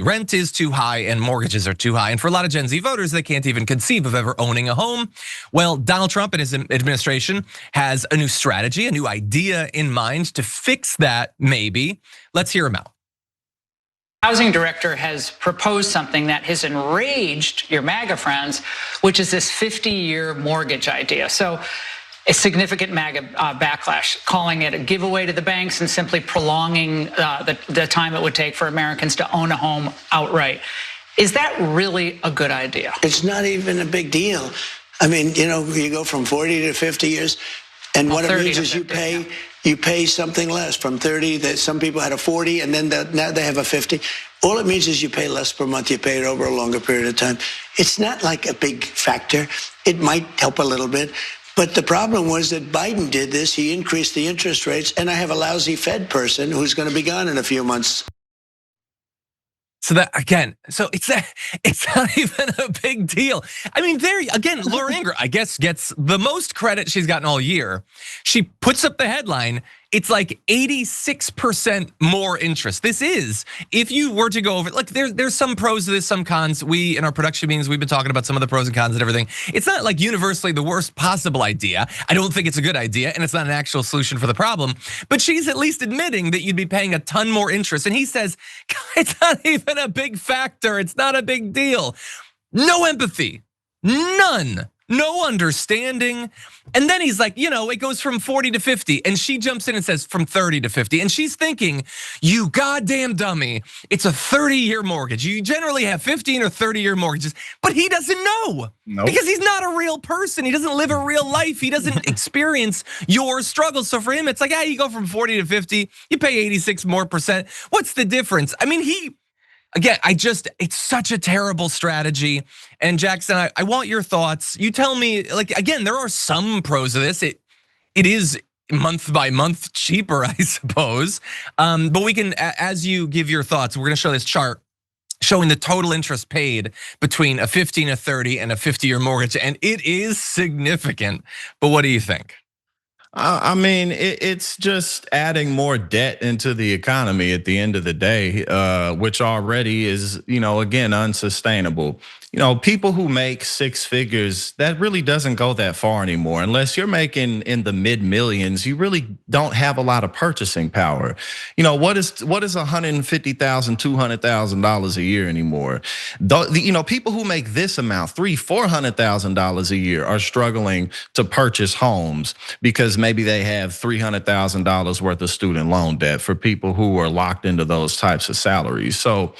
Rent is too high and mortgages are too high. And for a lot of Gen Z voters, they can't even conceive of ever owning a home. Well, Donald Trump and his administration has a new strategy, a new idea in mind to fix that, maybe. Let's hear him out. Housing director has proposed something that has enraged your MAGA friends, which is this 50-year mortgage idea. So a significant MAGA backlash, calling it a giveaway to the banks and simply prolonging the time it would take for Americans to own a home outright. Is that really a good idea? It's not even a big deal. I mean, you go from 40 to 50 years, and what it means is you pay something less from 30, that some people had a 40 and then now they have a 50. All it means is you pay less per month, you pay it over a longer period of time. It's not like a big factor. It might help a little bit. But the problem was that Biden did this, he increased the interest rates, and I have a lousy Fed person who's gonna be gone in a few months. So that again, it's not even a big deal. I mean, there again, Laura Ingraham, I guess, gets the most credit she's gotten all year. She puts up the headline. It's like 86% more interest. This is, if you were to go over, like there's some pros to this, some cons. We, in our production meetings, we've been talking about some of the pros and cons and everything. It's not like universally the worst possible idea. I don't think it's a good idea, and it's not an actual solution for the problem. But she's at least admitting that you'd be paying a ton more interest. And he says, it's not even a big factor. It's not a big deal. No empathy, none. No understanding. And then he's like, it goes from 40 to 50. And she jumps in and says from 30 to 50. And she's thinking, you goddamn dummy, it's a 30-year mortgage. You generally have 15 or 30-year mortgages, but he doesn't know. Nope. Because he's not a real person. He doesn't live a real life. He doesn't experience your struggles. So for him, it's like, you go from 40 to 50, you pay 86% more. What's the difference? I mean, again, it's such a terrible strategy. And Jackson, I want your thoughts. You tell me, like, again, there are some pros of this. It is month by month cheaper, I suppose. But we can, as you give your thoughts, we're gonna show this chart showing the total interest paid between a 15, a 30, and a 50-year mortgage. And it is significant, but what do you think? I mean, it's just adding more debt into the economy at the end of the day, which already is, again, unsustainable. People who make six figures, that really doesn't go that far anymore. Unless you're making in the mid millions, you really don't have a lot of purchasing power. What is $150,000, $200,000 a year anymore? People who make this amount, $300,000, $400,000 a year, are struggling to purchase homes because maybe they have $300,000 worth of student loan debt for people who are locked into those types of salaries. So,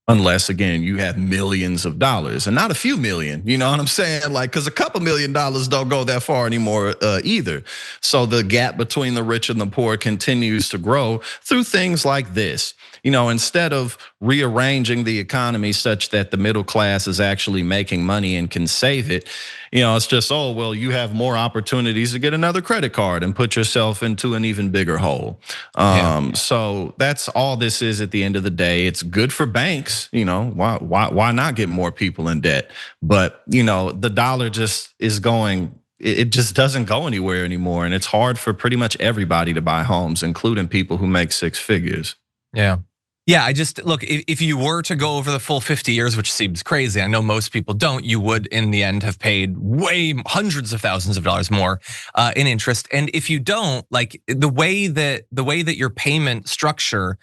unless again you have millions of dollars and not a few million, you know what I'm saying? Like, because a couple $1 million don't go that far anymore either. So the gap between the rich and the poor continues to grow through things like this. Instead of rearranging the economy such that the middle class is actually making money and can save it, it's just, oh, well, you have more opportunities to get another credit card and put yourself into an even bigger hole. So that's all this is at the end of the day. It's good for banks, why not get more people in debt? But the dollar just is going, it just doesn't go anywhere anymore. And it's hard for pretty much everybody to buy homes, including people who make six figures. Yeah, I just, look, if you were to go over the full 50 years, which seems crazy, I know most people don't, you would in the end have paid way hundreds of thousands of dollars more in interest. And if you don't, like the way that your payment structure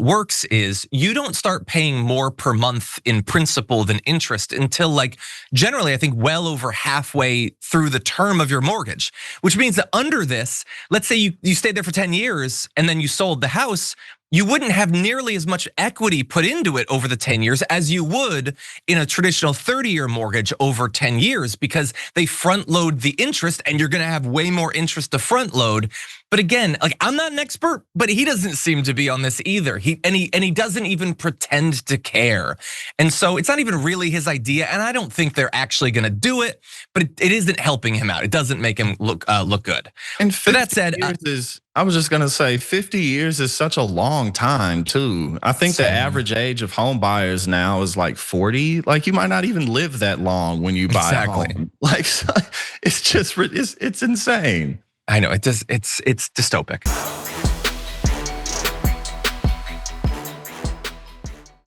works is you don't start paying more per month in principal than interest until, like, generally, I think well over halfway through the term of your mortgage, which means that under this, let's say you stayed there for 10 years and then you sold the house, you wouldn't have nearly as much equity put into it over the 10 years as you would in a traditional 30-year mortgage over 10 years, because they front load the interest and you're gonna have way more interest to front load. But again, like, I'm not an expert, but he doesn't seem to be on this either. He doesn't even pretend to care. And so it's not even really his idea, and I don't think they're actually gonna do it, but it isn't helping him out. It doesn't make him look good. And for that said, I was just gonna say 50 years is such a long time too. I think the average age of home buyers now is like 40. Like, you might not even live that long when you buy a home. Like, it's just, it's insane. I know, it's dystopic.